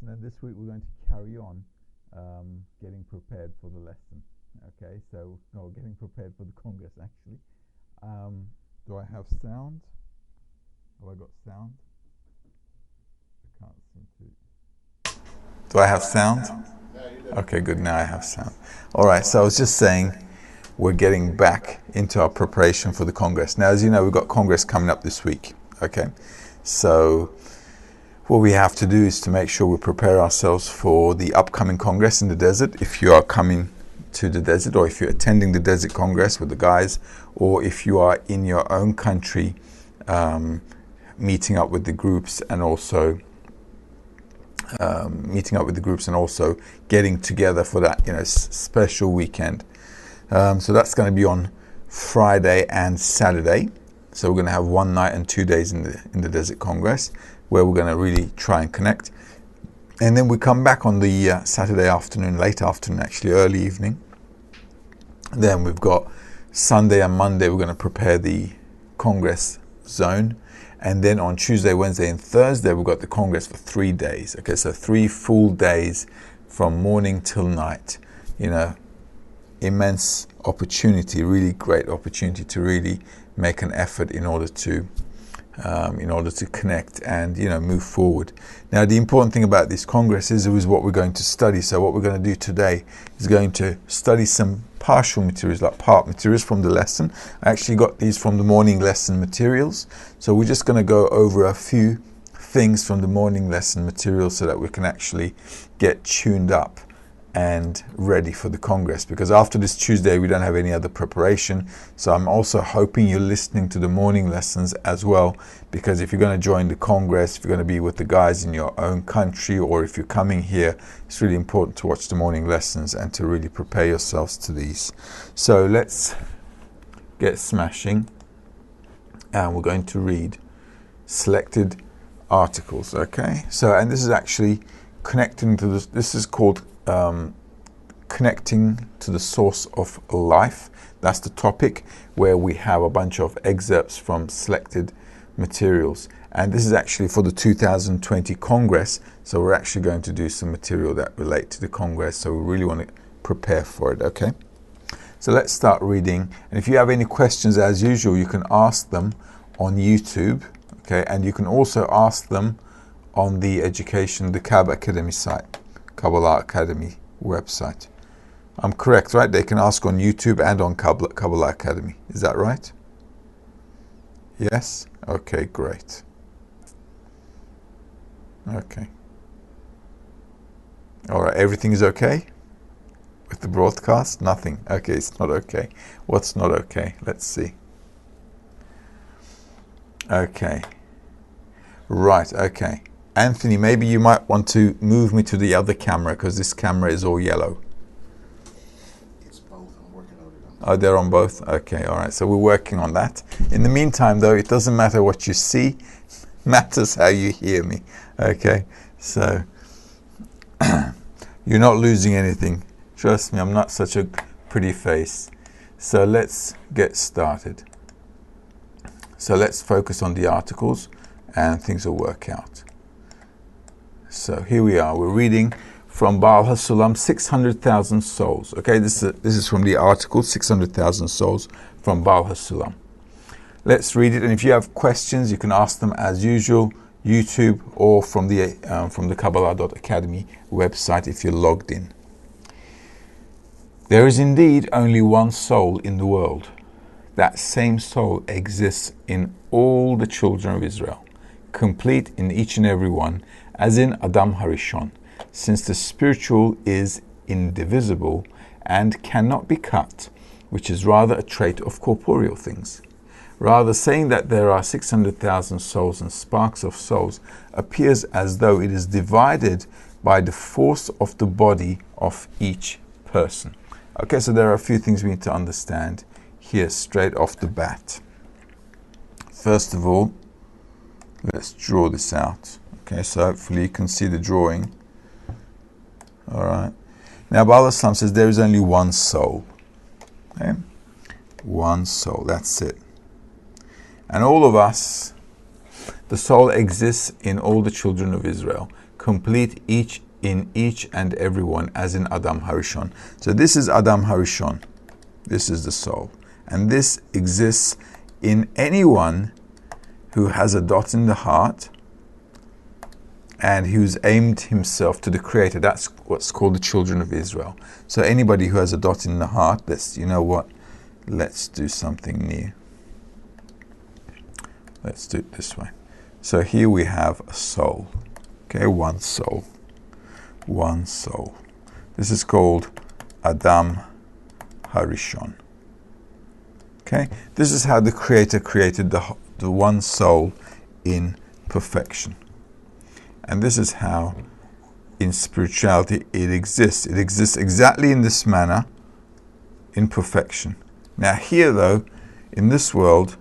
lesson, and this week we're going to carry on getting prepared for the lesson. Okay, so no, getting prepared for the Congress actually. Do I have sound? Have I got sound? I can't seem to. Do I have sound? Okay, good. Now I have sound. All right. So I was just saying, we're getting back into our preparation for the Congress. Now, as you know, we've got Congress coming up this week. Okay, so what we have to do is to make sure we prepare ourselves for the upcoming Congress in the desert. If you are coming to the desert, or if you're attending the Desert Congress with the guys, or if you are in your own country, meeting up with the groups and also getting together for that special weekend. So that's going to be on Friday and Saturday. So we're going to have 1 night and 2 days in the Desert Congress, where we're going to really try and connect. And then we come back on the Saturday afternoon, late afternoon, actually early evening. Then we've got Sunday and Monday, we're going to prepare the Congress zone. And then on Tuesday, Wednesday and Thursday, we've got the Congress for 3 days. Okay, so 3 full days from morning till night. Immense opportunity, really great opportunity to really make an effort in order to connect and move forward. Now, the important thing about this Congress is what we're going to study. So what we're going to do today is going to study some partial materials, like part materials from the lesson. I actually got these from the morning lesson materials. So we're just going to go over a few things from the morning lesson materials so that we can actually get tuned up and ready for the Congress, because after this Tuesday we don't have any other preparation. So I'm also hoping you're listening to the morning lessons as well, because if you're going to join the Congress, if you're going to be with the guys in your own country, or if you're coming here, it's really important to watch the morning lessons and to really prepare yourselves to these. So let's get smashing, and we're going to read selected articles. Okay, so, and this is actually connecting to this is called connecting to the source of life. That's the topic, where we have a bunch of excerpts from selected materials. And this is actually for the 2020 Congress. So we're actually going to do some material that relate to the Congress. So we really want to prepare for it. Okay. So let's start reading. And if you have any questions, as usual, you can ask them on YouTube. Okay. And you can also ask them on the Kab Academy site. Kabbalah Academy website. I'm correct, right? They can ask on YouTube and on Kabbalah Academy. Is that right? Yes? Okay, great. Okay. All right, everything is okay with the broadcast? Nothing. Okay, it's not okay. What's not okay? Let's see. Okay. Right, okay. Anthony, maybe you might want to move me to the other camera, because this camera is all yellow. It's both. I'm working on it. Oh, they're on both? Okay, all right. So we're working on that. In the meantime, though, it doesn't matter what you see. Matters how you hear me. Okay, so you're not losing anything. Trust me, I'm not such a pretty face. So let's get started. So let's focus on the articles and things will work out. So here we are. We're reading from Baal HaSulam, 600,000 souls. Okay, this is from the article 600,000 souls from Baal HaSulam. Let's read it, and if you have questions, you can ask them as usual, YouTube, or from the Kabbalah.academy website if you're logged in. There is indeed only one soul in the world. That same soul exists in all the children of Israel, complete in each and every one, as in Adam Harishon, since the spiritual is indivisible and cannot be cut, which is rather a trait of corporeal things. Rather, saying that there are 600,000 souls and sparks of souls appears as though it is divided by the force of the body of each person. Okay, so there are a few things we need to understand here straight off the bat. First of all, let's draw this out. Okay, so hopefully you can see the drawing. All right. Now, Baal HaSulam says there is only one soul. Okay? One soul, that's it. And all of us, the soul exists in all the children of Israel, complete each in each and every one, as in Adam Harishon. So this is Adam Harishon. This is the soul. And this exists in anyone who has a dot in the heart and who's aimed himself to the Creator. That's what's called the children of Israel. So anybody who has a dot in the heart, you know what? Let's do something new. Let's do it this way. So here we have a soul. Okay, one soul. One soul. This is called Adam Harishon. Okay, this is how the Creator created the one soul in perfection. And this is how in spirituality it exists. It exists exactly in this manner, in perfection. Now here though, in this world,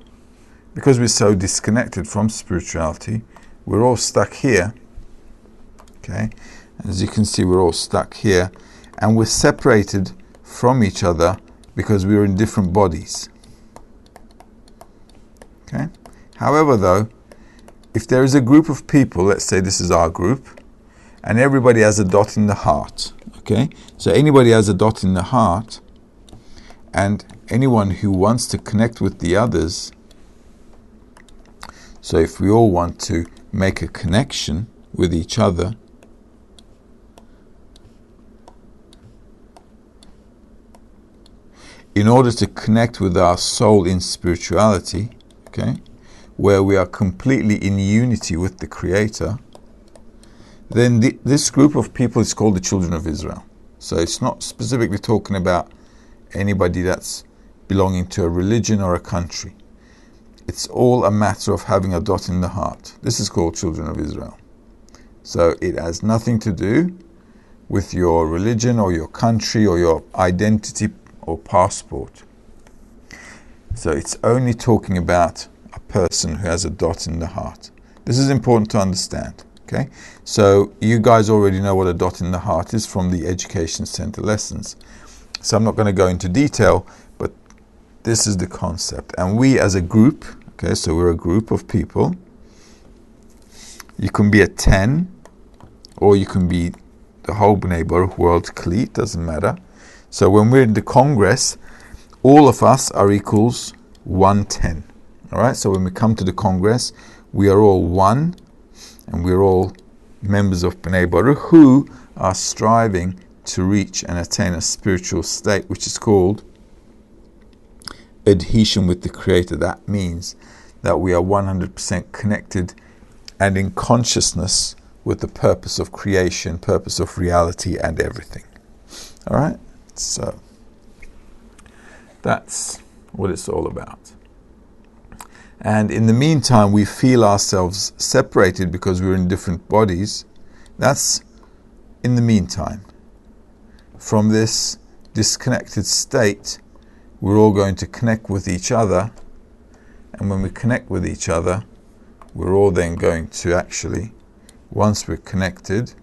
because we're so disconnected from spirituality, we're all stuck here. Okay, as you can see, we're all stuck here, and we're separated from each other because we're in different bodies. Okay. However though, if there is a group of people, let's say this is our group, and everybody has a dot in the heart, okay? So anybody has a dot in the heart, and anyone who wants to connect with the others, so if we all want to make a connection with each other, in order to connect with our soul in spirituality, okay, where we are completely in unity with the Creator, then this group of people is called the children of Israel. So it's not specifically talking about anybody that's belonging to a religion or a country. It's all a matter of having a dot in the heart. This is called children of Israel. So it has nothing to do with your religion or your country or your identity or passport. So it's only talking about a person who has a dot in the heart. This is important to understand. Okay, so you guys already know what a dot in the heart is from the Education Center lessons. So I'm not going to go into detail, but this is the concept. And we as a group, okay, so we're a group of people. You can be a 10, or you can be the whole Bnei Baruch world Kli, doesn't matter. So when we're in the Congress, all of us are equals 110. All right, so when we come to the Congress, we are all one, and we're all members of Bnei Baruch who are striving to reach and attain a spiritual state, which is called adhesion with the Creator. That means that we are 100% connected and in consciousness with the purpose of creation, purpose of reality, and everything. All right, so that's what it's all about. And in the meantime, we feel ourselves separated because we're in different bodies. That's in the meantime. From this disconnected state, we're all going to connect with each other. And when we connect with each other, we're all then going to actually, once we're connected,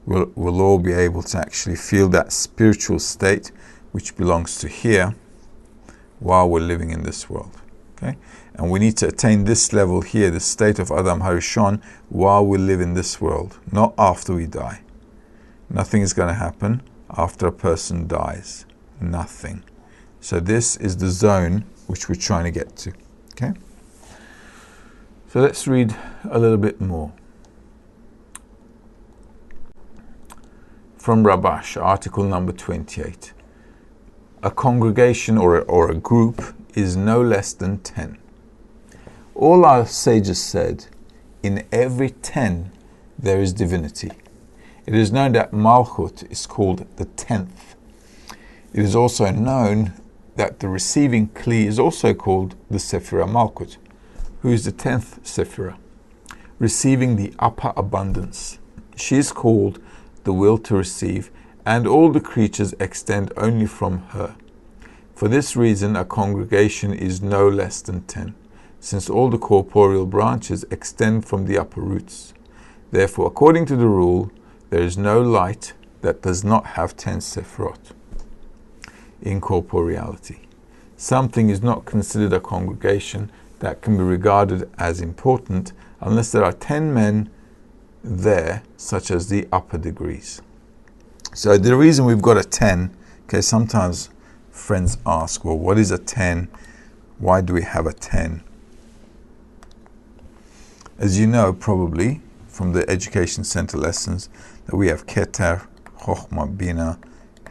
we'll all be able to actually feel that spiritual state which belongs to here while we're living in this world. Okay? And we need to attain this level here, the state of Adam Harishon, while we live in this world, not after we die. Nothing is going to happen after a person dies. Nothing. So this is the zone which we're trying to get to. Okay? So let's read a little bit more. From Rabash, article number 28. A congregation or a group is no less than 10. All our sages said, in every 10 there is divinity. It is known that Malchut is called the 10th. It is also known that the receiving Kli is also called the Sephirah Malchut, who is the 10th Sephirah, receiving the upper abundance. She is called the will to receive, and all the creatures extend only from her. For this reason, a congregation is no less than 10, since all the corporeal branches extend from the upper roots. Therefore, according to the rule, there is no light that does not have 10 sephirot in corporeality. Something is not considered a congregation that can be regarded as important unless there are 10 men there, such as the upper degrees. So the reason we've got a 10, okay, sometimes friends ask, well, what is a 10? Why do we have a 10? As you know, probably from the Education Center lessons, that we have Keter, Chochma, Bina,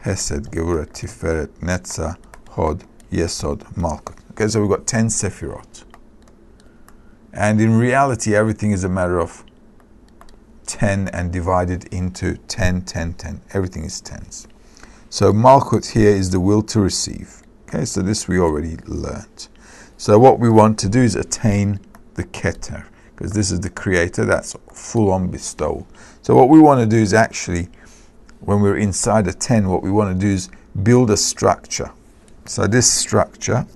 Hesed, Gevura, Tiferet, Netzah, Hod, Yesod, Malkut. Okay, so we've got 10 Sefirot. And in reality, everything is a matter of 10 and divided into 10, 10, 10. Everything is tens. So Malkut here is the will to receive. Okay, so this we already learnt. So what we want to do is attain the Keter, because this is the creator, that's full-on bestowal. So what we want to do is actually, when we're inside a 10, what we want to do is build a structure. So this structure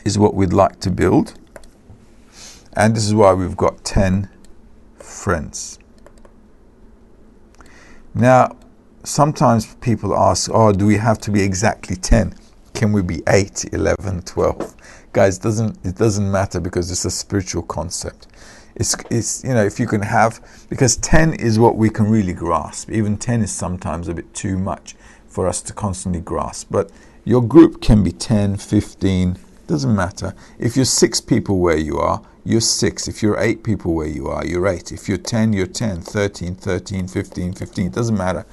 is what we'd like to build. And this is why we've got 10 friends. Now, sometimes people ask, oh, do we have to be exactly 10? Can we be 8, 11, 12? Guys, it doesn't matter, because it's a spiritual concept. It's if you can have, because 10 is what we can really grasp. Even 10 is sometimes a bit too much for us to constantly grasp. But your group can be 10, 15, doesn't matter. If you're 6 people where you are, you're 6. If you're 8 people where you are, you're 8. If you're 10, you're 10. 13, 13, 15, 15. It doesn't matter.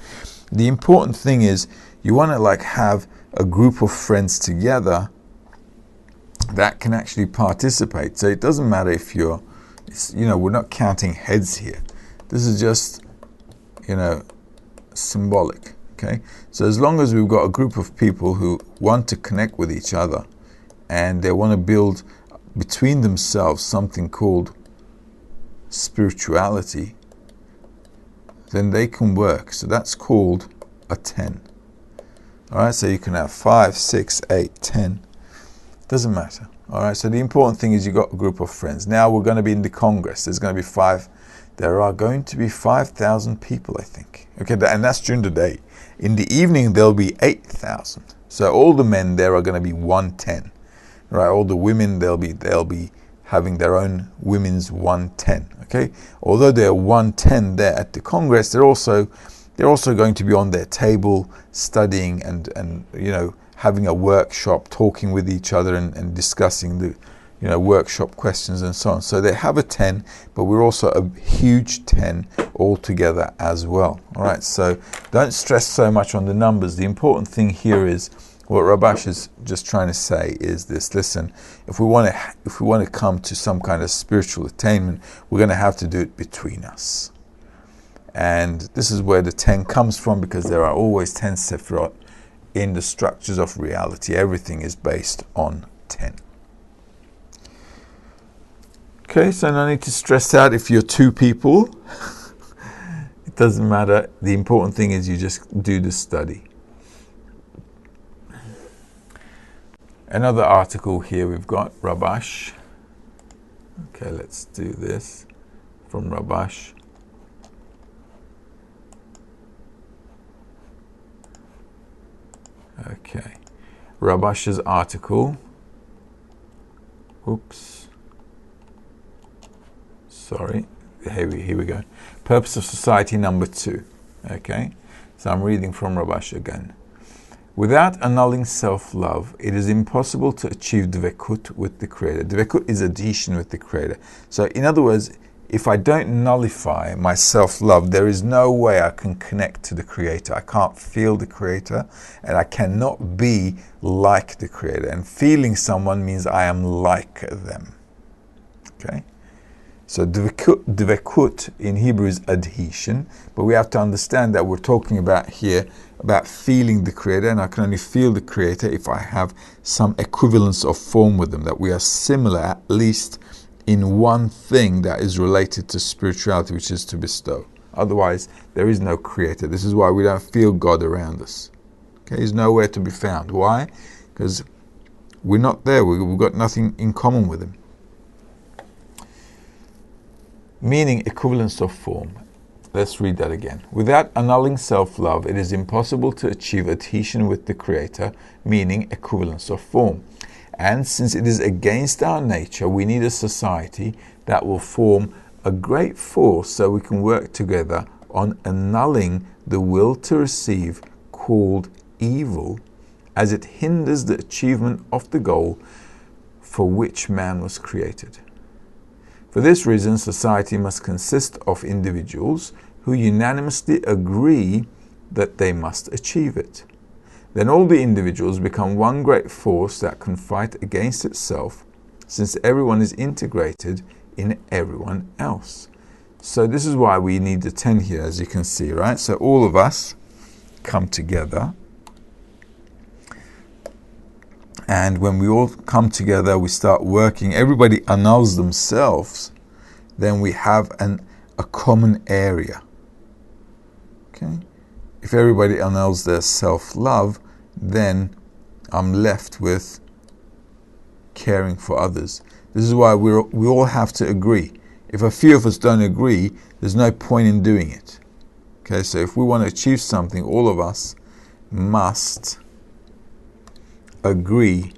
The important thing is you want to have a group of friends together that can actually participate. So it doesn't matter if we're not counting heads here. This is just, symbolic. Okay. So as long as we've got a group of people who want to connect with each other and they want to build between themselves something called spirituality, then they can work. So that's called a 10. All right, so you can have 5, 6, 8, 10. Doesn't matter. All right, so the important thing is you got a group of friends. Now we're going to be in the Congress. There are going to be 5,000 people, I think. Okay, and that's during the day. In the evening, there'll be 8,000. So all the men there are going to be 110. Right, all the women, they'll be having their own women's 110. Okay, although they're 110 there at the Congress, they're also going to be on their table studying and having a workshop, talking with each other and discussing the workshop questions and so on. So they have a 10, but we're also a huge 10 all together as well. All right, so don't stress so much on the numbers. The important thing here is, what Rabash is just trying to say is this: listen, if we want to come to some kind of spiritual attainment, we're going to have to do it between us. And this is where the 10 comes from, because there are always 10 Sefirot in the structures of reality. Everything is based on 10. Okay, so no need to stress out if you're 2 people. It doesn't matter. The important thing is you just do the study. Another article here we've got, Rabash. Okay, let's do this from Rabash. Okay, Rabash's article. Oops. Sorry. Here we go. Purpose of Society number 2. Okay, so I'm reading from Rabash again. Without annulling self-love, it is impossible to achieve dvekut with the Creator. Dvekut is adhesion with the Creator. So in other words, if I don't nullify my self-love, there is no way I can connect to the Creator. I can't feel the Creator, and I cannot be like the Creator. And feeling someone means I am like them. Okay? So dvekut in Hebrew is adhesion, but we have to understand that we're talking about here about feeling the Creator, and I can only feel the Creator if I have some equivalence of form with them, that we are similar at least in one thing that is related to spirituality, which is to bestow. Otherwise, there is no Creator. This is why we don't feel God around us. Okay, He's nowhere to be found. Why? Because we're not there. We've got nothing in common with Him. Meaning equivalence of form. Let's read that again. Without annulling self-love, it is impossible to achieve adhesion with the Creator, meaning equivalence of form. And since it is against our nature, we need a society that will form a great force so we can work together on annulling the will to receive called evil, as it hinders the achievement of the goal for which man was created. For this reason, society must consist of individuals who unanimously agree that they must achieve it. Then all the individuals become one great force that can fight against itself, since everyone is integrated in everyone else. So this is why we need the 10 here, as you can see, right? So all of us come together. And when we all come together, we start working, everybody annuls themselves, then we have a common area. Okay? If everybody annuls their self-love, then I'm left with caring for others. This is why we all have to agree. If a few of us don't agree, there's no point in doing it. Okay, so if we want to achieve something, all of us must agree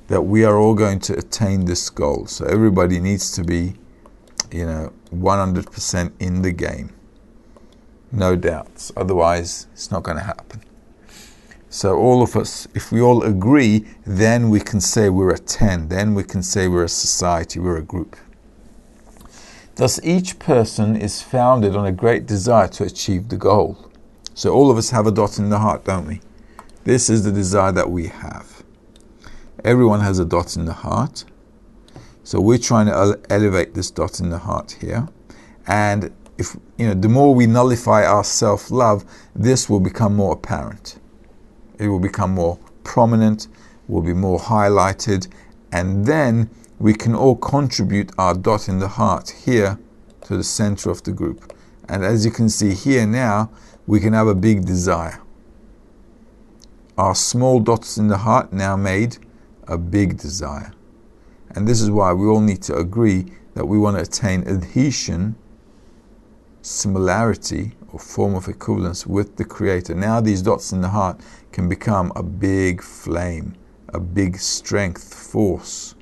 that we are all going to attain this goal. So everybody needs to be, 100% in the game. No doubts. Otherwise, it's not going to happen. So all of us, if we all agree, then we can say we're a 10. Then we can say we're a society, we're a group. Thus, each person is founded on a great desire to achieve the goal. So all of us have a dot in the heart, don't we? This is the desire that we have. Everyone has a dot in the heart. So we're trying to elevate this dot in the heart here. And if the more we nullify our self-love, this will become more apparent. It will become more prominent, will be more highlighted, and then we can all contribute our dot in the heart here to the center of the group. And as you can see here now, we can have a big desire. Our small dots in the heart now made a big desire. And this is why we all need to agree that we want to attain adhesion, similarity, or form of equivalence with the Creator. Now these dots in the heart can become a big flame, a big strength, force.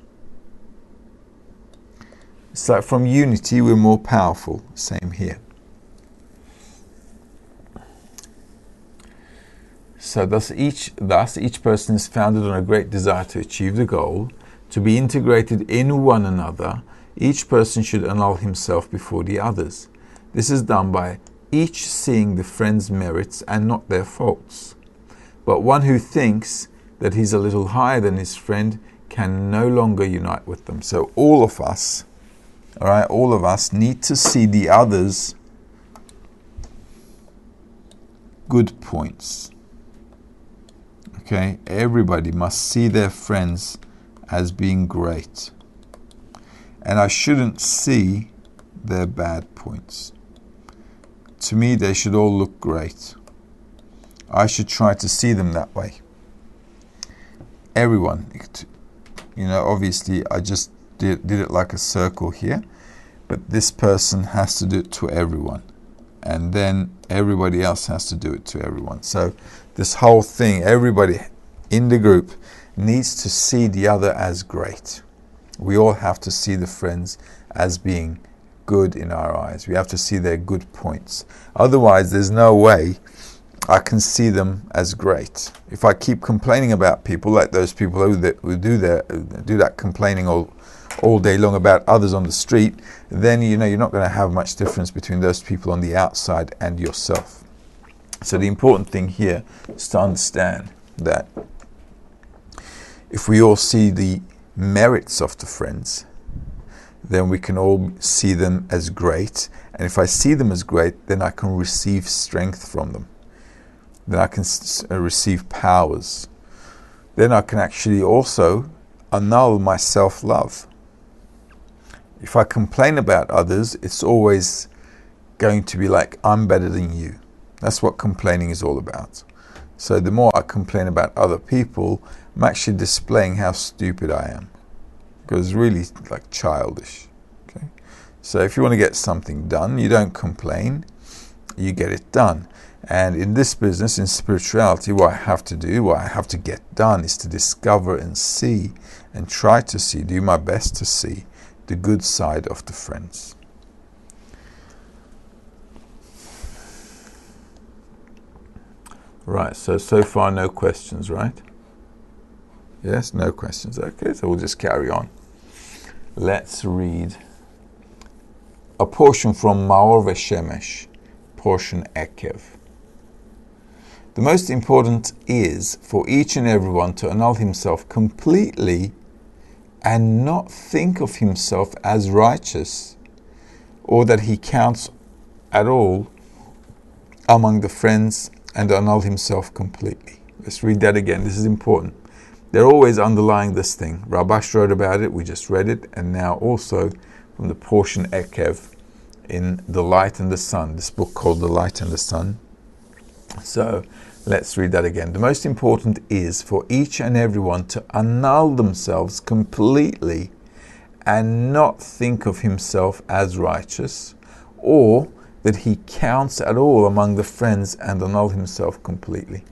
It's like from unity we're more powerful. Same here. So thus each person is founded on a great desire to achieve the goal, to be integrated in one another. Each person should annul himself before the others. This is done by each seeing the friend's merits and not their faults. But one who thinks that he's a little higher than his friend can no longer unite with them. So all of us need to see the others' good points. Okay, everybody must see their friends as being great. And I shouldn't see their bad points. To me, they should all look great. I should try to see them that way. Everyone, obviously I just did it like a circle here, but this person has to do it to everyone. And then everybody else has to do it to everyone. So this whole thing, everybody in the group needs to see the other as great. We all have to see the friends as being good in our eyes. We have to see their good points. Otherwise, there's no way I can see them as great. If I keep complaining about people, like those people who do that complaining all day long about others on the street, then you're not going to have much difference between those people on the outside and yourself. So the important thing here is to understand that if we all see the merits of the friends, then we can all see them as great. And if I see them as great, then I can receive strength from them. Then I can receive powers. Then I can actually also annul my self-love. If I complain about others, it's always going to be like, I'm better than you. That's what complaining is all about. So the more I complain about other people, I'm actually displaying how stupid I am. Because it's really like childish. Okay? So if you want to get something done, you don't complain, you get it done. And in this business, in spirituality, what I have to get done is to discover and see and try to see, do my best to see the good side of the friends. Right, so far no questions, right? Yes, no questions. Okay, so we'll just carry on. Let's read a portion from Maor Veshemesh, portion Ekev. The most important is for each and everyone to annul himself completely and not think of himself as righteous, or that he counts at all among the friends, and annul himself completely. Let's read that again. This is important. They're always underlying this thing. Rabash wrote about it, we just read it, and now also from the portion Ekev in The Light and the Sun, this book called The Light and the Sun. So let's read that again. The most important is for each and everyone to annul themselves completely and not think of himself as righteous, or that he counts at all among the friends, and annul himself completely.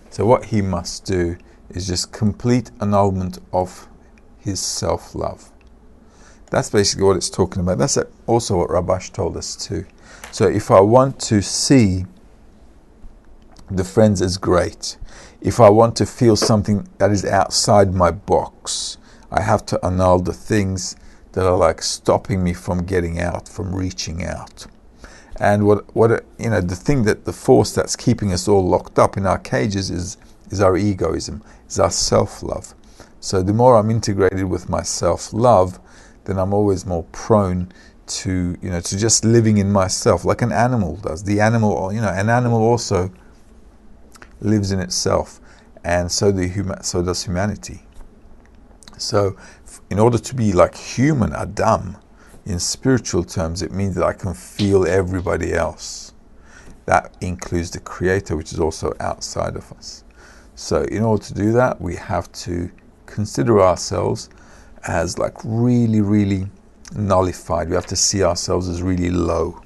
So what he must do is just complete annulment of his self-love. That's basically what it's talking about. That's also what Rabash told us too. So if I want to see the friends as great, if I want to feel something that is outside my box, I have to annul the things that are like stopping me from getting out, from reaching out. And the thing that the force that's keeping us all locked up in our cages is our egoism, is our self-love. So the more I'm integrated with my self-love, then I'm always more prone to just living in myself, like an animal does. An animal also lives in itself, and so does humanity. So in order to be like human Adam, in spiritual terms, it means that I can feel everybody else. That includes the Creator, which is also outside of us. So in order to do that, we have to consider ourselves as like really, really nullified. We have to see ourselves as really low.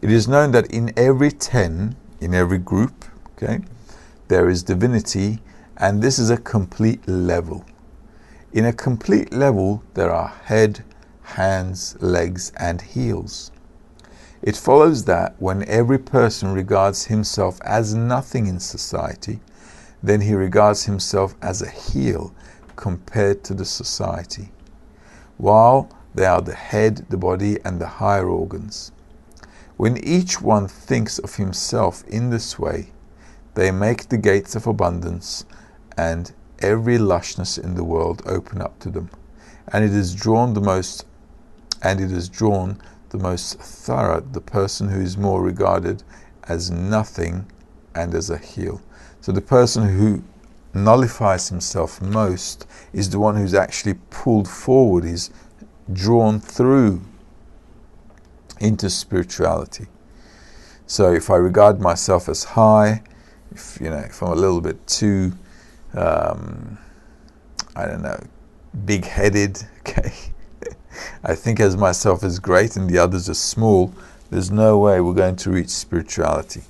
It is known that in every 10, in every group, there is divinity, and this is a complete level. In a complete level, there are head, hands, legs, and heels. It follows that when every person regards himself as nothing in society, then he regards himself as a heel compared to the society, while they are the head, the body, and the higher organs. When each one thinks of himself in this way, they make the gates of abundance and every lushness in the world open up to them, and it is drawn the most thorough, the person who is more regarded as nothing and as a heel. So the person who nullifies himself most is the one who's actually pulled forward, is drawn through into spirituality. So if I regard myself as high, if I'm a little bit too big-headed, I think as myself is great and the others are small, there's no way we're going to reach spirituality.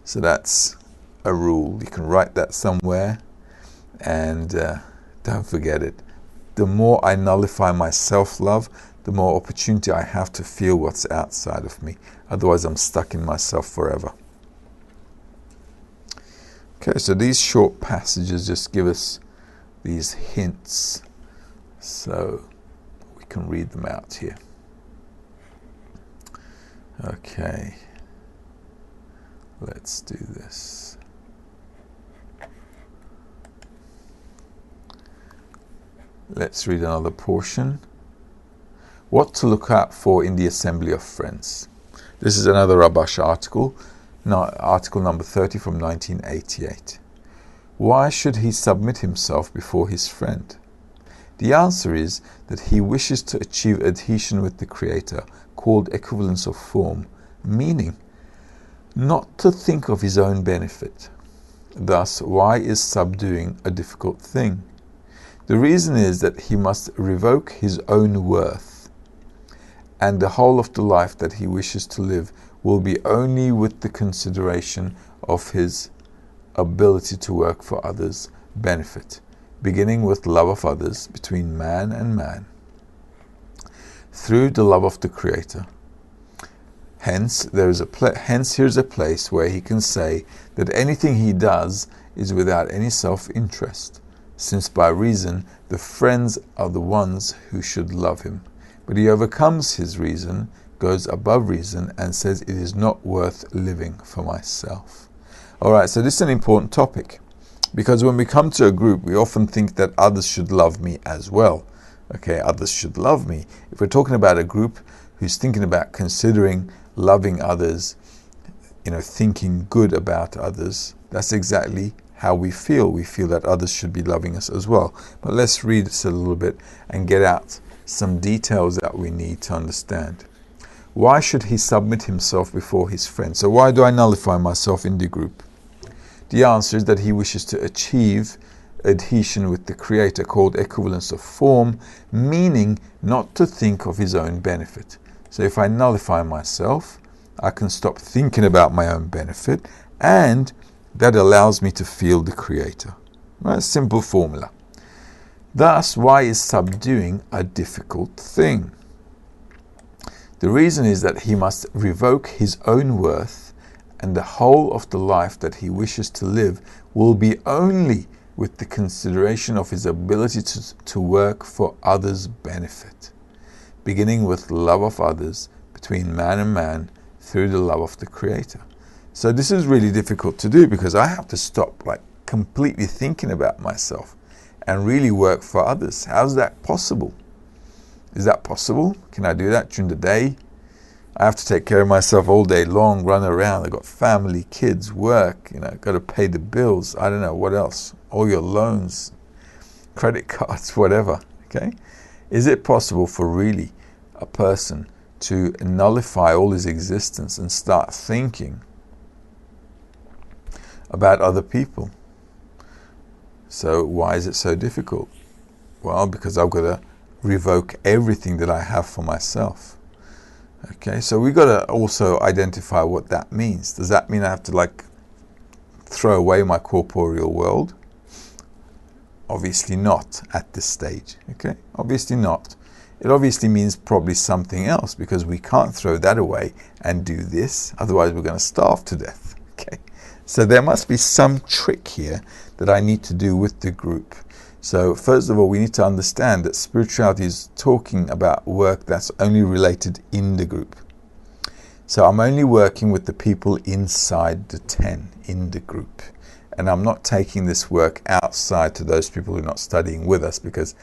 So that's a rule. You can write that somewhere, and don't forget it. The more I nullify my self-love, the more opportunity I have to feel what's outside of me. Otherwise, I'm stuck in myself forever. Okay, so these short passages just give us these hints. So we can read them out here. Okay, let's do this. Let's read another portion. What to look out for in the assembly of friends. This is another Rabash article, article number 30 from 1988. Why should he submit himself before his friend? The answer is that he wishes to achieve adhesion with the Creator, called equivalence of form, meaning not to think of his own benefit. Thus, why is subduing a difficult thing? The reason is that he must revoke his own worth, and the whole of the life that he wishes to live will be only with the consideration of his ability to work for others' benefit, beginning with love of others between man and man, through the love of the Creator. Hence, here's a place where he can say that anything he does is without any self-interest, since by reason the friends are the ones who should love him. But he overcomes his reason, goes above reason, and says it is not worth living for myself. Alright, so this is an important topic, because when we come to a group, we often think that others should love me as well. Okay, others should love me. If we're talking about a group who's thinking about considering loving others, thinking good about others, that's exactly how we feel. We feel that others should be loving us as well. But let's read this a little bit and get out some details that we need to understand. Why should he submit himself before his friends? So why do I nullify myself in the group? The answer is that he wishes to achieve adhesion with the Creator, called equivalence of form, meaning not to think of his own benefit. So if I nullify myself, I can stop thinking about my own benefit, and that allows me to feel the Creator. Right? Simple formula. Thus, why is subduing a difficult thing? The reason is that he must revoke his own worth, and the whole of the life that he wishes to live will be only with the consideration of his ability to work for others' benefit, beginning with love of others between man and man through the love of the Creator. So this is really difficult to do, because I have to stop completely thinking about myself and really work for others. How's that possible? Is that possible? Can I do that during the day? I have to take care of myself all day long, run around. I've got family, kids, work, got to pay the bills. I don't know, what else? All your loans, credit cards, whatever. Okay? Is it possible for really a person to nullify all his existence and start thinking about other people? So why is it so difficult? Well, because I've got to revoke everything that I have for myself. Okay, so we've got to also identify what that means. Does that mean I have to throw away my corporeal world? Obviously not at this stage. Okay, obviously not. It obviously means probably something else, because we can't throw that away and do this, otherwise we're going to starve to death. Okay, so there must be some trick here that I need to do with the group. So first of all, we need to understand that spirituality is talking about work that's only related in the group. So I'm only working with the people inside the 10 in the group. And I'm not taking this work outside to those people who are not studying with us, because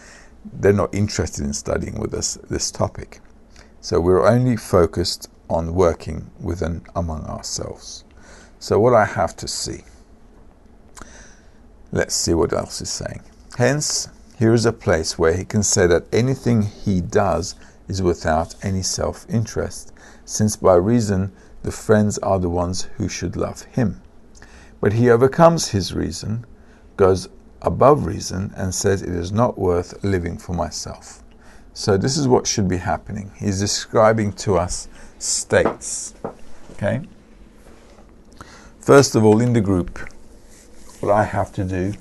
they're not interested in studying with us this topic. So we're only focused on working within among ourselves. So what I have to see. Let's see what else is saying. Hence, here is a place where he can say that anything he does is without any self-interest, since by reason the friends are the ones who should love him. But he overcomes his reason, goes above reason, and says it is not worth living for myself. So this is what should be happening. He's describing to us states. Okay? First of all, in the group, what I have to do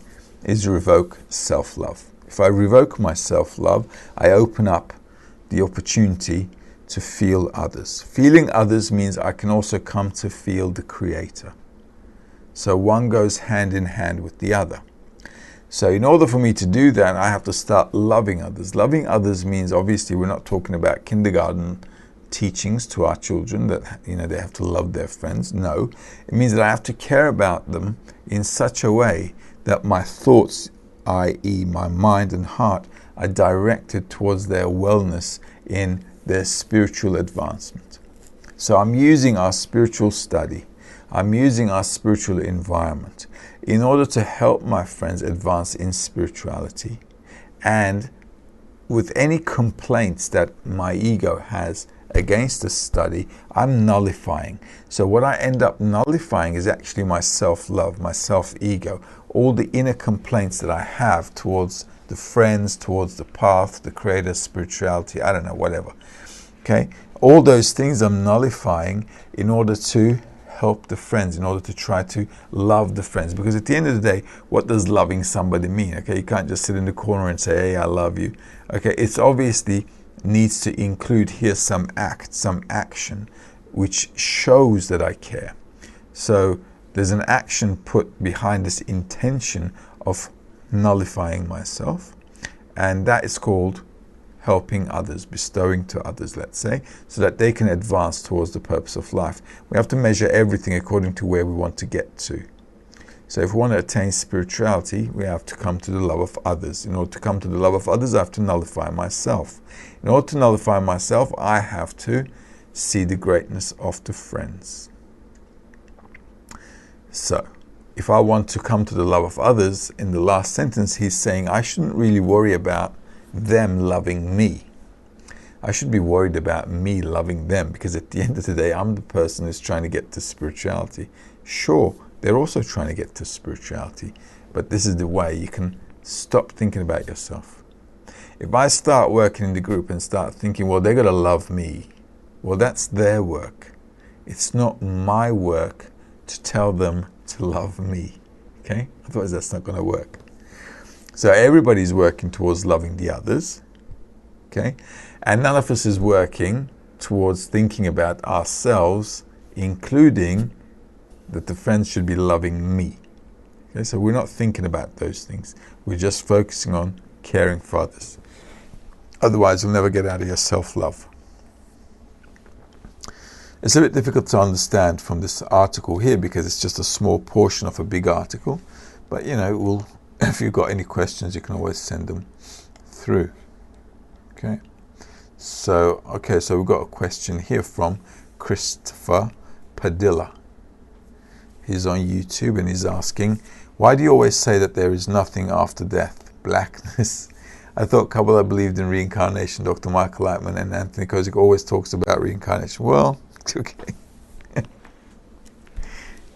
is revoke self-love. If I revoke my self-love, I open up the opportunity to feel others. Feeling others means I can also come to feel the Creator. So one goes hand in hand with the other. So in order for me to do that, I have to start loving others. Loving others means, obviously, we're not talking about kindergarten teachings to our children that they have to love their friends. No, it means that I have to care about them in such a way that my thoughts, i.e. my mind and heart, are directed towards their wellness in their spiritual advancement. So I'm using our spiritual study, I'm using our spiritual environment in order to help my friends advance in spirituality. And with any complaints that my ego has against the study, I'm nullifying. So what I end up nullifying is actually my self-love, my self-ego, all the inner complaints that I have towards the friends, towards the path, the Creator, spirituality, I don't know, whatever. Okay? All those things I'm nullifying in order to help the friends, in order to try to love the friends. Because at the end of the day, what does loving somebody mean? Okay, you can't just sit in the corner and say, hey, I love you. Okay, it's obviously needs to include here some act, some action which shows that I care. So there's an action put behind this intention of nullifying myself, and that is called helping others, bestowing to others, let's say, so that they can advance towards the purpose of life. We have to measure everything according to where we want to get to. So if we want to attain spirituality, we have to come to the love of others. In order to come to the love of others, I have to nullify myself. In order to nullify myself, I have to see the greatness of the friends. So, if I want to come to the love of others, in the last sentence, he's saying I shouldn't really worry about them loving me. I should be worried about me loving them, because at the end of the day, I'm the person who's trying to get to spirituality. Sure, they're also trying to get to spirituality, but this is the way you can stop thinking about yourself. If I start working in the group and start thinking, well, they're going to love me, well, that's their work. It's not my work to tell them to love me. Okay? Otherwise, that's not going to work. So everybody's working towards loving the others. Okay? And none of us is working towards thinking about ourselves, including that the friends should be loving me. Okay? So we're not thinking about those things. We're just focusing on caring for others. Otherwise, you'll never get out of your self-love. It's a bit difficult to understand from this article here because it's just a small portion of a big article. But, you know, if you've got any questions, you can always send them through. Okay. So we've got a question here from Christopher Padilla. He's on YouTube and he's asking, why do you always say that there is nothing after death? Blackness. I thought Kabbalah believed in reincarnation. Dr. Michael Lightman and Anthony Kozik always talks about reincarnation. Well, okay.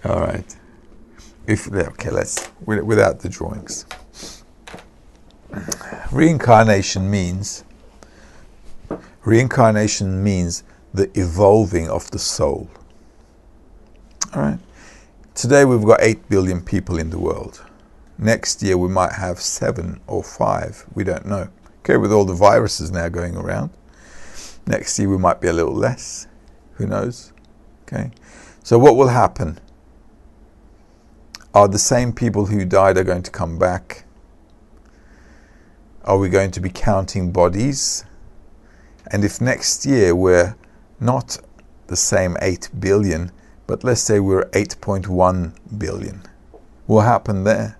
All right. Let's without the drawings. Reincarnation means the evolving of the soul. All right. Today we've got 8 billion people in the world. Next year we might have 7 or 5. We don't know. Okay, with all the viruses now going around. Next year we might be a little less. Who knows? Okay. So what will happen? Are the same people who died are going to come back? Are we going to be counting bodies? And if next year we're not the same 8 billion, but let's say we're 8.1 billion, what will happen there?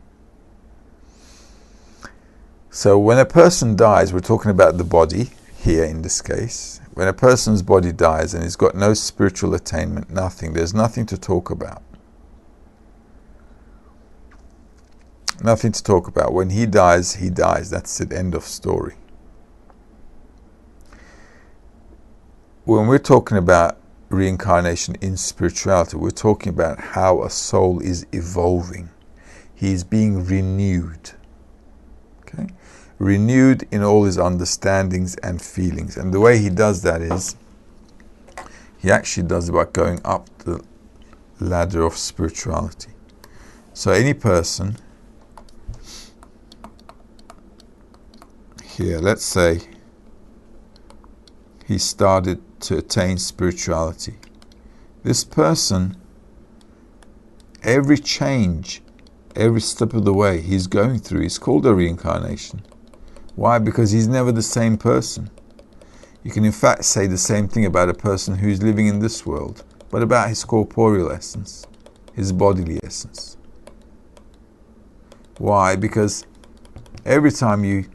So when a person dies, we're talking about the body here in this case. When a person's body dies and he's got no spiritual attainment, nothing, there's nothing to talk about. Nothing to talk about. When he dies, he dies. That's it, end of story. When we're talking about reincarnation in spirituality, we're talking about how a soul is evolving. He is being renewed. Okay? Renewed in all his understandings and feelings. And the way he does that is, he actually does it by going up the ladder of spirituality. So any person here, let's say he started to attain spirituality. This person, every change, every step of the way he's going through is called a reincarnation. Why? Because he's never the same person. You can in fact say the same thing about a person who's living in this world, but about his corporeal essence, his bodily essence. Why? Because every time you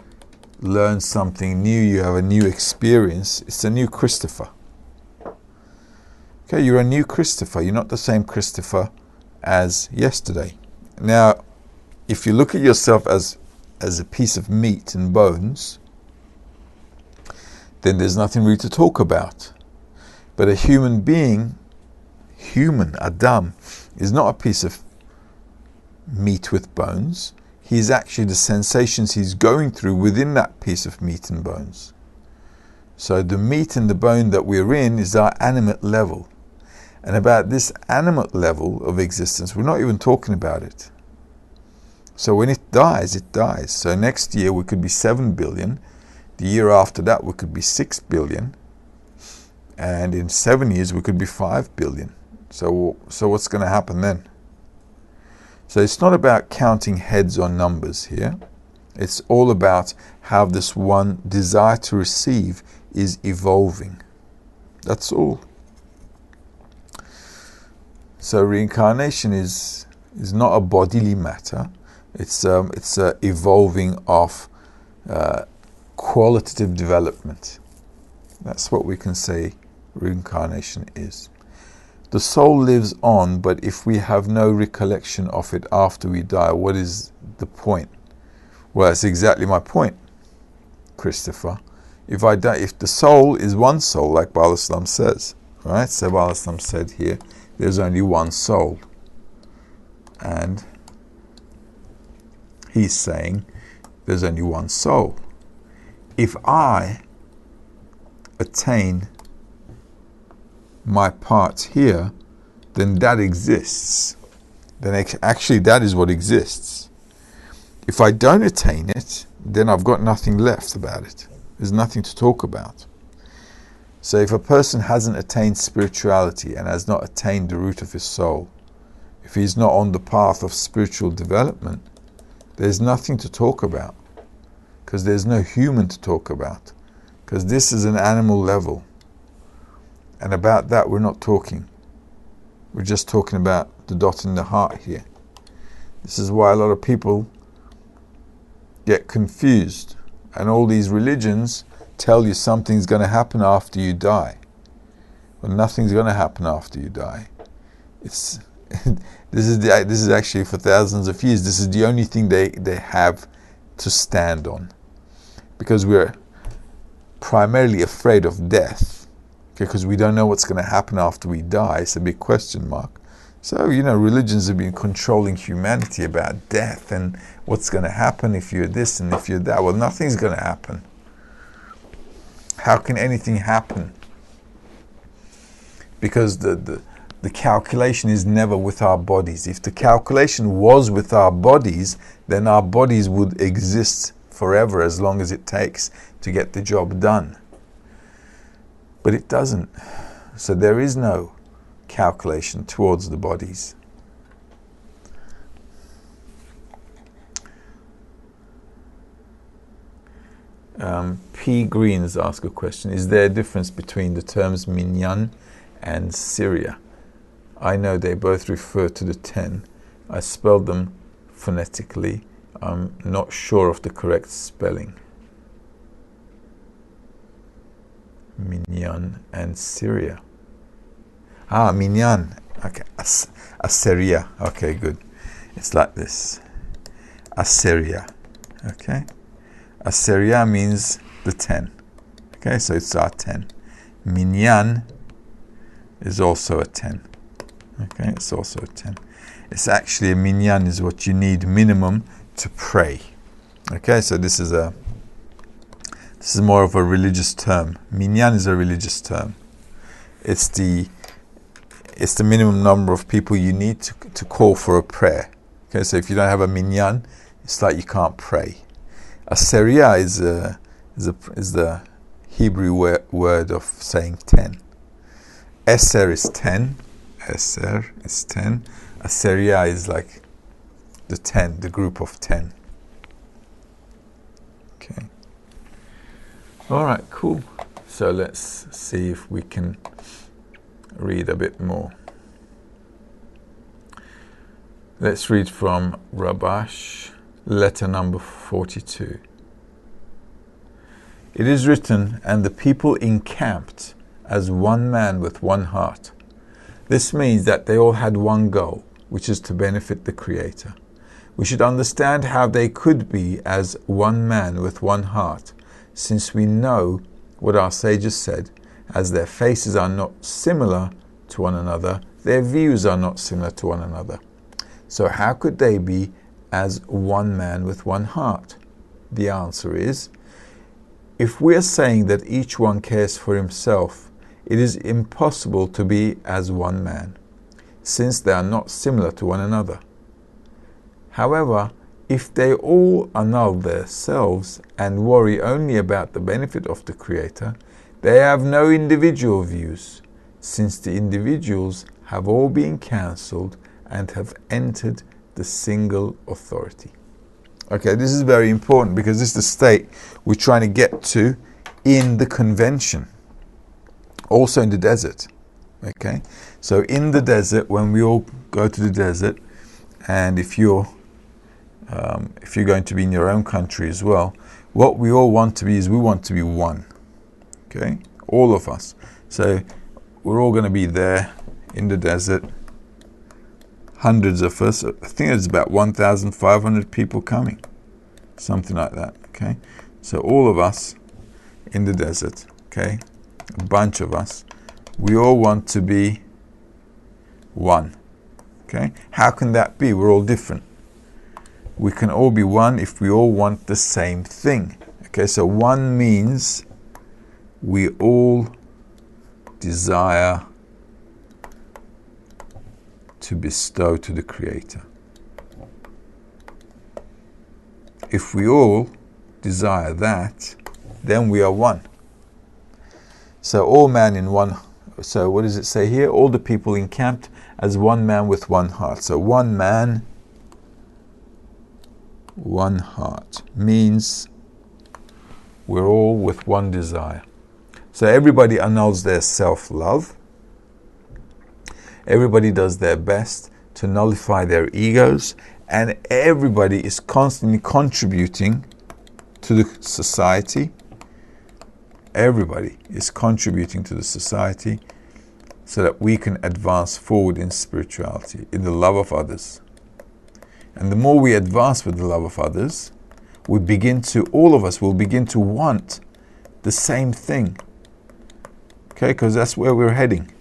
learn something new, you have a new experience, it's a new Christopher. Okay, you're a new Christopher. You're not the same Christopher as yesterday. Now, if you look at yourself as a piece of meat and bones, then there's nothing really to talk about. But a human being, Adam, is not a piece of meat with bones. He's actually the sensations he's going through within that piece of meat and bones. So the meat and the bone that we're in is our animate level. And about this animate level of existence, we're not even talking about it. So when it dies, it dies. So next year we could be 7 billion. The year after that we could be 6 billion. And in 7 years, we could be 5 billion. So what's going to happen then? So it's not about counting heads or numbers here. It's all about how this one desire to receive is evolving. That's all. So reincarnation is not a bodily matter. It's a evolving of qualitative development. That's what we can say reincarnation is. The soul lives on, but if we have no recollection of it after we die, what is the point? Well, that's exactly my point, Christopher. If I die, if the soul is one soul, like Bala Islam says, right? So Bala Islam said here, there's only one soul. And he's saying there's only one soul. If I attain my part here, then that exists. Then actually that is what exists. If I don't attain it, then I've got nothing left about it. There's nothing to talk about. So if a person hasn't attained spirituality and has not attained the root of his soul, if he's not on the path of spiritual development, there's nothing to talk about, because there's no human to talk about, because this is an animal level. And about that we're not talking. We're just talking about the dot in the heart here. This is why a lot of people get confused. And all these religions tell you something's going to happen after you die. Well, nothing's going to happen after you die. This is actually for thousands of years. This is the only thing they have to stand on. Because we're primarily afraid of death. Because we don't know what's going to happen after we die. It's a big question mark. So, religions have been controlling humanity about death and what's going to happen if you're this and if you're that. Well, nothing's going to happen. How can anything happen? Because the calculation is never with our bodies. If the calculation was with our bodies, then our bodies would exist forever as long as it takes to get the job done. But it doesn't. So there is no calculation towards the bodies. P. Green has asked a question. Is there a difference between the terms minyan and Syria? I know they both refer to the 10. I spelled them phonetically. I'm not sure of the correct spelling. Minyan and Syria. Minyan. Okay. Assyria. Okay, good. It's like this. Assyria. Okay. Assyria means the 10. Okay, so it's our 10. Minyan is also a 10. Okay, it's also a 10. It's actually a minyan is what you need minimum to pray. Okay, so this is more of a religious term. Minyan is a religious term. It's the minimum number of people you need to call for a prayer. Okay, so if you don't have a minyan, it's like you can't pray. Assyria is the Hebrew word of saying 10. Eser is 10. Eser is 10. Assyria is like the 10, the group of 10. Okay. All right, cool. So let's see if we can read a bit more. Let's read from Rabash, letter number 42. It is written, and the people encamped as one man with one heart. This means that they all had one goal, which is to benefit the Creator. We should understand how they could be as one man with one heart, since we know what our sages said, as their faces are not similar to one another, their views are not similar to one another. So how could they be as one man with one heart? The answer is, if we are saying that each one cares for himself, it is impossible to be as one man, since they are not similar to one another. However, if they all annul themselves and worry only about the benefit of the Creator, They have no individual views, since the individuals have all been cancelled and have entered the single authority. Okay, this is very important because this is the state we're trying to get to in the convention. Also in the desert. Okay, so in the desert, when we all go to the desert, and if you're going to be in your own country as well, what we all want to be is we want to be one. Okay, all of us. So we're all going to be there in the desert. Hundreds of us. I think it's about 1,500 people coming, something like that. Okay, so all of us in the desert. Okay, a bunch of us. We all want to be one. Okay, how can that be? We're all different. We can all be one if we all want the same thing. Okay, so one means we all desire to bestow to the Creator. If we all desire that, then we are one. So all man in one. So what does it say here? All the people encamped as one man with one heart. So one man, one heart means we're all with one desire. So everybody annuls their self-love. Everybody does their best to nullify their egos, and everybody is constantly contributing to the society. Everybody is contributing to the society so that we can advance forward in spirituality, in the love of others. And the more we advance with the love of others, all of us will begin to want the same thing. Okay, because that's where we're heading.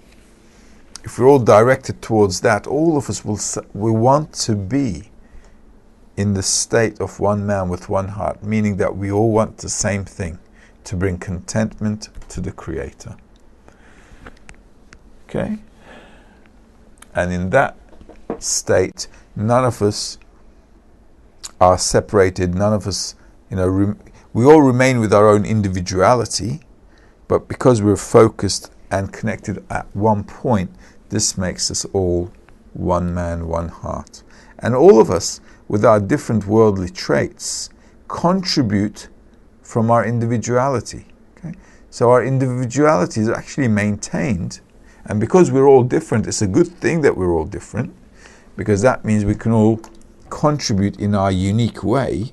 If we're all directed towards that, all of us will want to be in the state of one man with one heart, meaning that we all want the same thing, to bring contentment to the Creator. Okay? And in that state, none of us are separated, none of us, we all remain with our own individuality, but because we're focused and connected at one point, this makes us all one man, one heart. And all of us, with our different worldly traits, contribute from our individuality. Okay? So our individuality is actually maintained, and because we're all different, it's a good thing that we're all different, because that means we can all contribute in our unique way.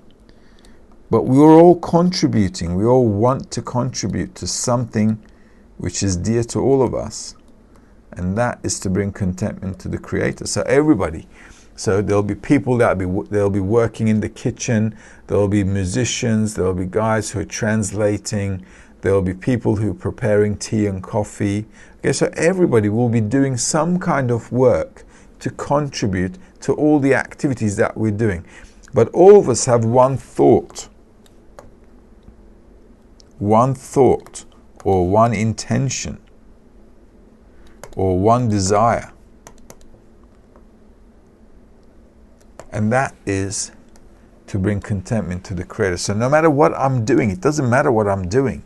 But we're all contributing, we all want to contribute to something which is dear to all of us, and that is to bring contentment to the Creator. So everybody, so there'll be people they'll be working in the kitchen, there'll be musicians, there'll be guys who are translating, there'll be people who are preparing tea and coffee. Okay, so everybody will be doing some kind of work to contribute to all the activities that we're doing. But all of us have one thought, or one intention, or one desire. And that is to bring contentment to the Creator. So no matter what I'm doing, it doesn't matter what I'm doing.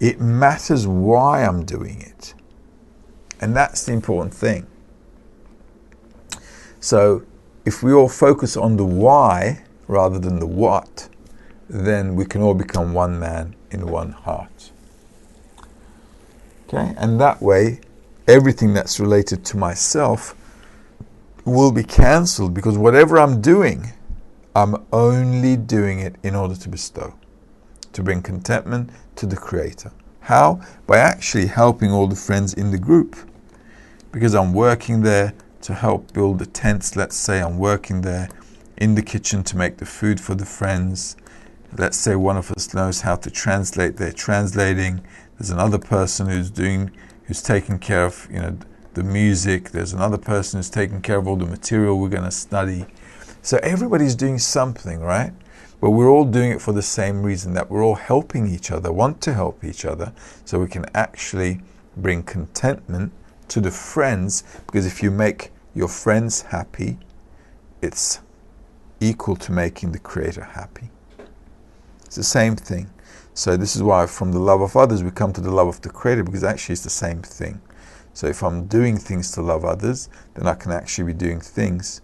It matters why I'm doing it. And that's the important thing. So if we all focus on the why rather than the what, then we can all become one man in one heart. Okay? And that way, everything that's related to myself will be cancelled, because whatever I'm doing, I'm only doing it in order to bestow, to bring contentment to the Creator. How? By actually helping all the friends in the group. Because I'm working there to help build the tents, let's say I'm working there in the kitchen to make the food for the friends. Let's say one of us knows how to translate, they're translating. There's another person who's taking care of, the music. There's another person who's taking care of all the material we're going to study. So everybody's doing something, right? But we're all doing it for the same reason, that we're all helping each other, want to help each other, so we can actually bring contentment to the friends. Because if you make your friends happy, it's equal to making the Creator happy. It's the same thing. So this is why from the love of others we come to the love of the Creator, because actually it's the same thing. So if I'm doing things to love others, then I can actually be doing things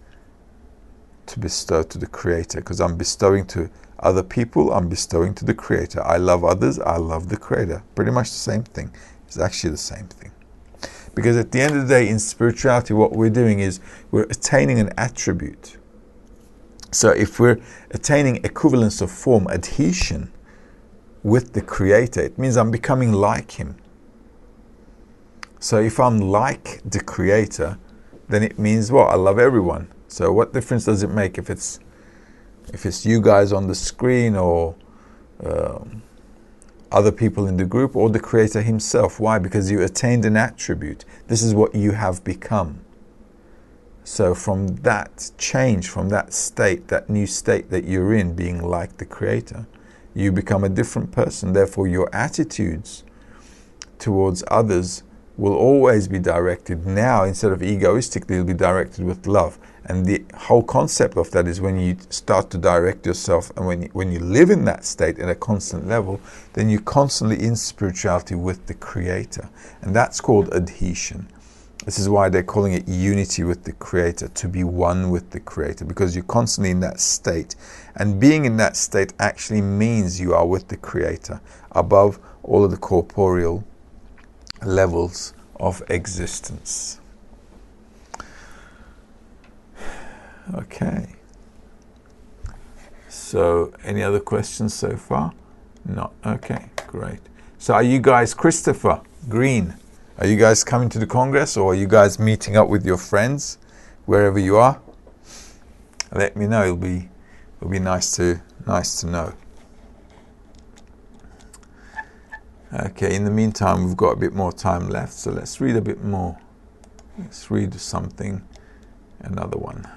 to bestow to the Creator, because I'm bestowing to other people, I'm bestowing to the Creator. I love others, I love the Creator. Pretty much the same thing. It's actually the same thing. Because at the end of the day, in spirituality, what we're doing is we're attaining an attribute. So if we're attaining equivalence of form, adhesion with the Creator, it means I'm becoming like Him. So if I'm like the Creator, then it means what? I love everyone. So what difference does it make if it's you guys on the screen, or other people in the group, or the Creator Himself? Why? Because you attained an attribute. This is what you have become. So from that change, from that state, that new state that you're in, being like the Creator, you become a different person. Therefore, your attitudes towards others will always be directed now, instead of egoistically, it'll be directed with love. And the whole concept of that is when you start to direct yourself, and when you live in that state at a constant level, then you're constantly in spirituality with the Creator. And that's called adhesion. This is why they're calling it unity with the Creator, to be one with the Creator, because you're constantly in that state. And being in that state actually means you are with the Creator, above all of the corporeal levels of existence. Okay. So, any other questions so far? No. Okay, great. So are you guys, Christopher Green, are you guys coming to the Congress, or are you guys meeting up with your friends wherever you are? Let me know. It'll be nice to know. Okay, in the meantime, we've got a bit more time left, so let's read a bit more. Let's read something, another one.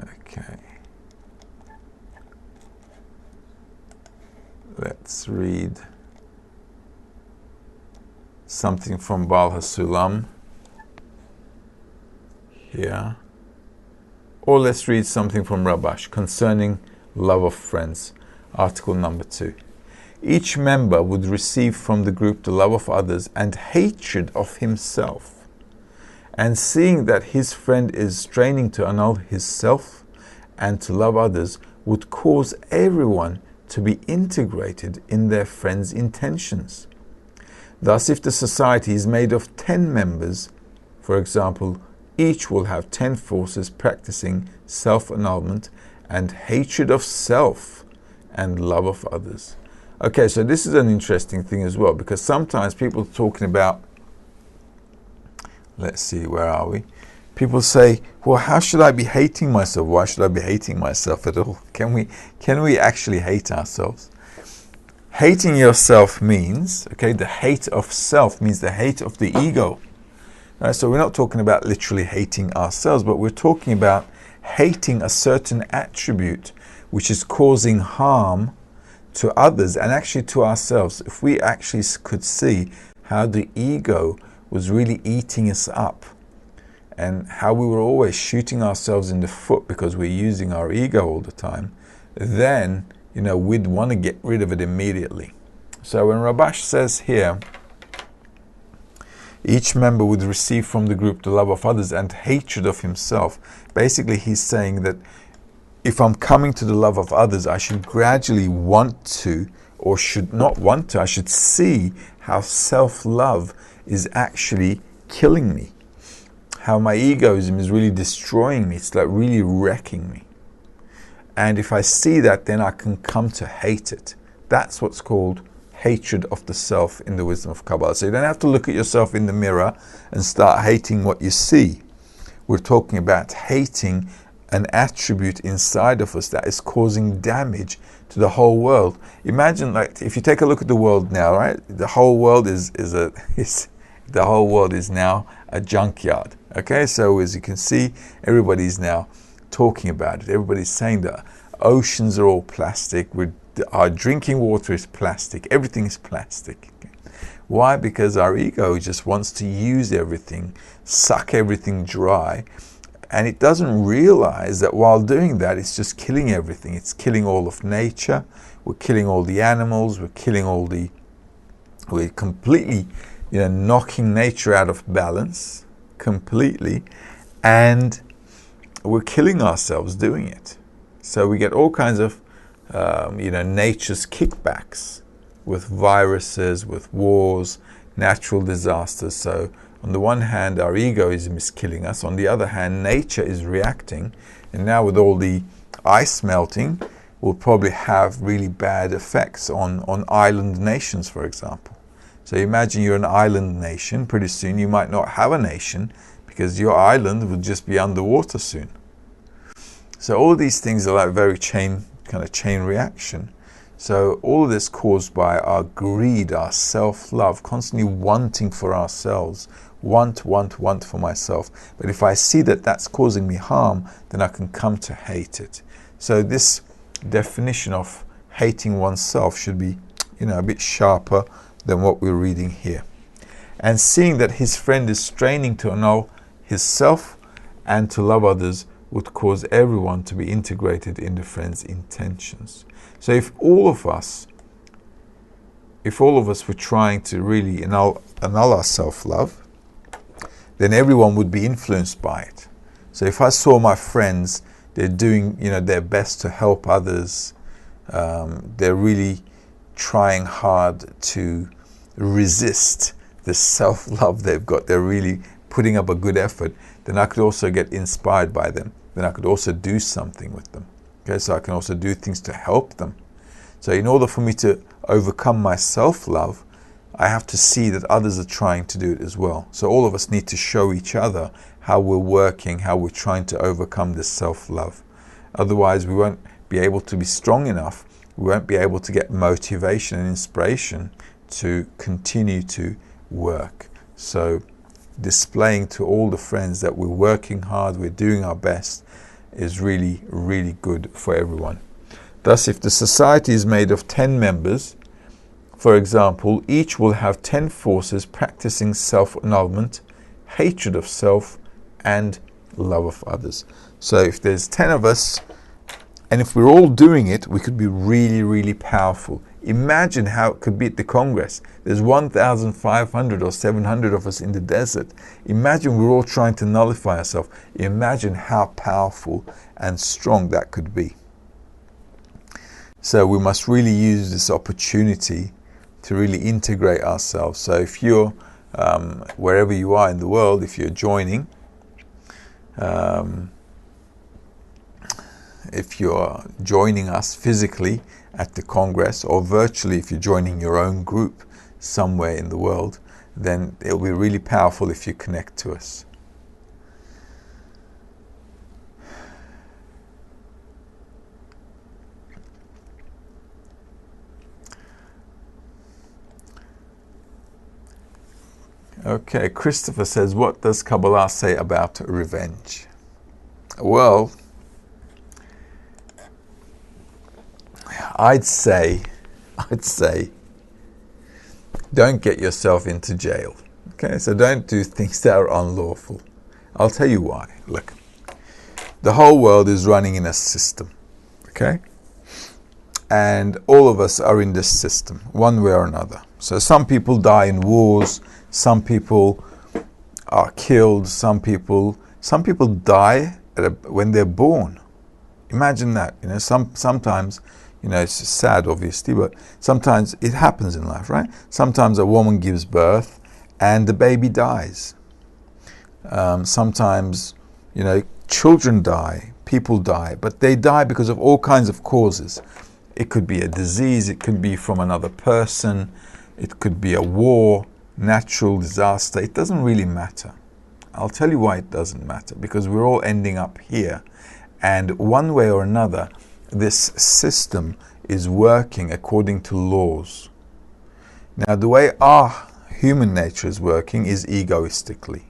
Okay. Let's read something from Baal HaSulam here. Or let's read something from Rabash concerning love of friends. Article number 2. Each member would receive from the group the love of others and hatred of himself. And seeing that his friend is straining to annul his self and to love others, would cause everyone to be integrated in their friend's intentions. Thus, if the society is made of 10 members, for example, each will have 10 forces practicing self-annulment and hatred of self and love of others. Okay, so this is an interesting thing as well, because sometimes people are talking about, let's see, where are we? People say, well, how should I be hating myself? Why should I be hating myself at all? Can we actually hate ourselves? Hating yourself means, okay, the hate of self means the hate of the ego. Right, so we're not talking about literally hating ourselves, but we're talking about hating a certain attribute which is causing harm to others and actually to ourselves. If we actually could see how the ego was really eating us up, and how we were always shooting ourselves in the foot because we're using our ego all the time, then, we'd want to get rid of it immediately. So when Rabash says here, each member would receive from the group the love of others and hatred of himself, basically he's saying that if I'm coming to the love of others, I should gradually want to, or should not want to, I should see how self-love is actually killing me. How my egoism is really destroying me. It's like really wrecking me. And if I see that, then I can come to hate it. That's what's called hatred of the self in the wisdom of Kabbalah. So you don't have to look at yourself in the mirror and start hating what you see. We're talking about hating an attribute inside of us that is causing damage to the whole world. Imagine, like, if you take a look at the world now, right? The whole world is now a junkyard. Okay, so as you can see, everybody's now talking about it. Everybody's saying that oceans are all plastic. Our drinking water is plastic. Everything is plastic. Okay. Why? Because our ego just wants to use everything, suck everything dry, And it doesn't realize that while doing that, it's just killing everything. It's killing all of nature. We're killing all the animals. We're completely, knocking nature out of balance completely. And we're killing ourselves doing it. So we get all kinds of, nature's kickbacks with viruses, with wars, natural disasters. So on the one hand, our egoism is killing us. On the other hand, nature is reacting. And now with all the ice melting, we'll probably have really bad effects on island nations, for example. So imagine you're an island nation. Pretty soon you might not have a nation because your island will just be underwater soon. So all these things are like very chain reaction. So all of this caused by our greed, our self-love, constantly wanting for ourselves, want for myself. But if I see that that's causing me harm, then I can come to hate it. So this definition of hating oneself should be, a bit sharper than what we're reading here. And seeing that his friend is straining to annul his self and to love others would cause everyone to be integrated in the friend's intentions. So if all of us were trying to really annul our self-love, then everyone would be influenced by it. So if I saw my friends, they're doing, their best to help others, they're really trying hard to resist the self-love they've got, they're really putting up a good effort, then I could also get inspired by them. Then I could also do something with them. Okay, so I can also do things to help them. So in order for me to overcome my self-love, I have to see that others are trying to do it as well. So all of us need to show each other how we're working, how we're trying to overcome this self-love. Otherwise, we won't be able to be strong enough. We won't be able to get motivation and inspiration to continue to work. So displaying to all the friends that we're working hard, we're doing our best, is really, really good for everyone. Thus, if the society is made of 10 members, for example, each will have 10 forces practicing self-annulment, hatred of self, and love of others. So if there's 10 of us, and if we're all doing it, we could be really, really powerful. Imagine how it could be at the Congress. There's 1,500 or 700 of us in the desert. Imagine we're all trying to nullify ourselves. Imagine how powerful and strong that could be. So we must really use this opportunity to really integrate ourselves. So if you're, wherever you are in the world, if you're joining, us physically at the Congress, or virtually if you're joining your own group somewhere in the world, then it'll be really powerful if you connect to us. Okay, Christopher says, what does Kabbalah say about revenge? Well, I'd say, don't get yourself into jail. Okay, so don't do things that are unlawful. I'll tell you why. Look, the whole world is running in a system. Okay? And all of us are in this system, one way or another. So some people die in wars, some people are killed, some people die when they're born. Imagine that. Sometimes, it's sad, obviously, but sometimes it happens in life, right? Sometimes a woman gives birth and the baby dies. Sometimes, children die, people die, but they die because of all kinds of causes. It could be a disease, it could be from another person, it could be a war, natural disaster. It doesn't really matter. I'll tell you why it doesn't matter. Because we're all ending up here. And one way or another, this system is working according to laws. Now, the way our human nature is working is egoistically.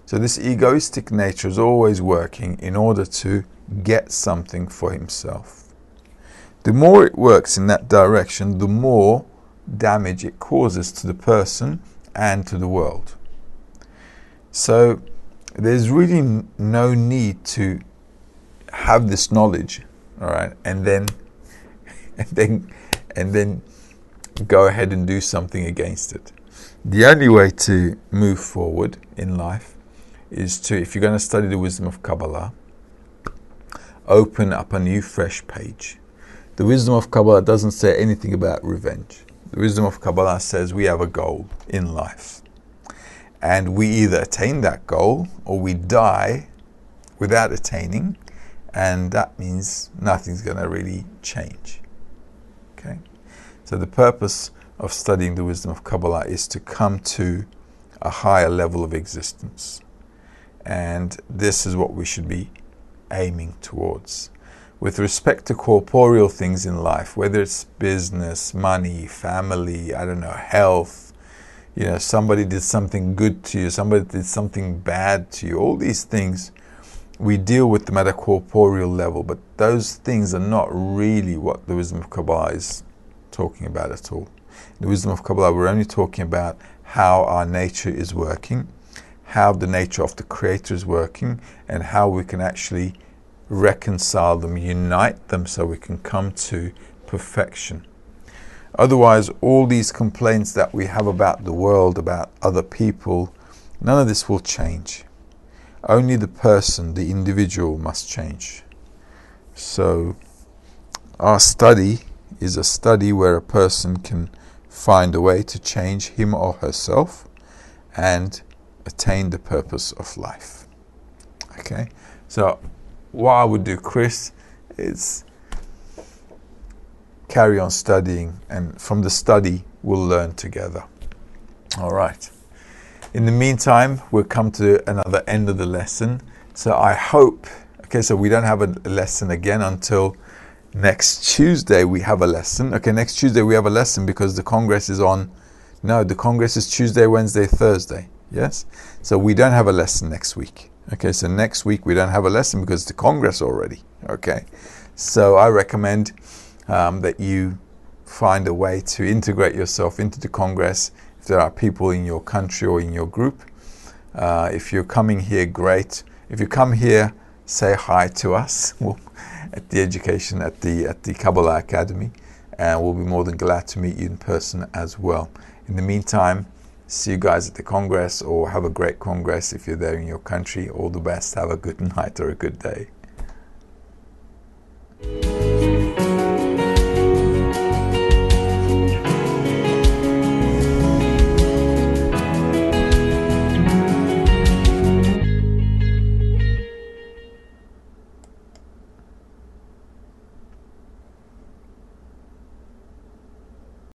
So this egoistic nature is always working in order to get something for himself. The more it works in that direction, the more damage it causes to the person and to the world. So there's really no need to have this knowledge, all right, and then go ahead and do something against it. The only way to move forward in life is to, if you're going to study the wisdom of Kabbalah, open up a new fresh page. The wisdom of Kabbalah doesn't say anything about revenge. The wisdom of Kabbalah says we have a goal in life, and we either attain that goal or we die without attaining, and that means nothing's going to really change. Okay? So the purpose of studying the wisdom of Kabbalah is to come to a higher level of existence. And this is what we should be aiming towards. With respect to corporeal things in life, whether it's business, money, family, I don't know, health, somebody did something good to you, somebody did something bad to you, all these things, we deal with them at a corporeal level, but those things are not really what the wisdom of Kabbalah is talking about at all. In the wisdom of Kabbalah, we're only talking about how our nature is working, how the nature of the Creator is working, and how we can actually reconcile them, unite them, so we can come to perfection. Otherwise, all these complaints that we have about the world, about other people, none of this will change. Only the person, the individual, must change. So our study is a study where a person can find a way to change him or herself and attain the purpose of life. Okay, so what I would do, Chris, is carry on studying, and from the study we'll learn together. All right. In the meantime, we'll come to another end of the lesson. So I hope, okay, so we don't have a lesson again until next Tuesday. We have a lesson. Okay, next Tuesday we have a lesson because the Congress is on. No, the Congress is Tuesday, Wednesday, Thursday. Yes? So we don't have a lesson next week. Okay, so next week we don't have a lesson because the Congress already. Okay, so I recommend that you find a way to integrate yourself into the Congress. If there are people in your country or in your group, if you're coming here, great. If you come here, say hi to us at the education at the Kabbalah Academy, and we'll be more than glad to meet you in person as well. In the meantime, see you guys at the Congress, or have a great Congress if you're there in your country. All the best. Have a good night or a good day.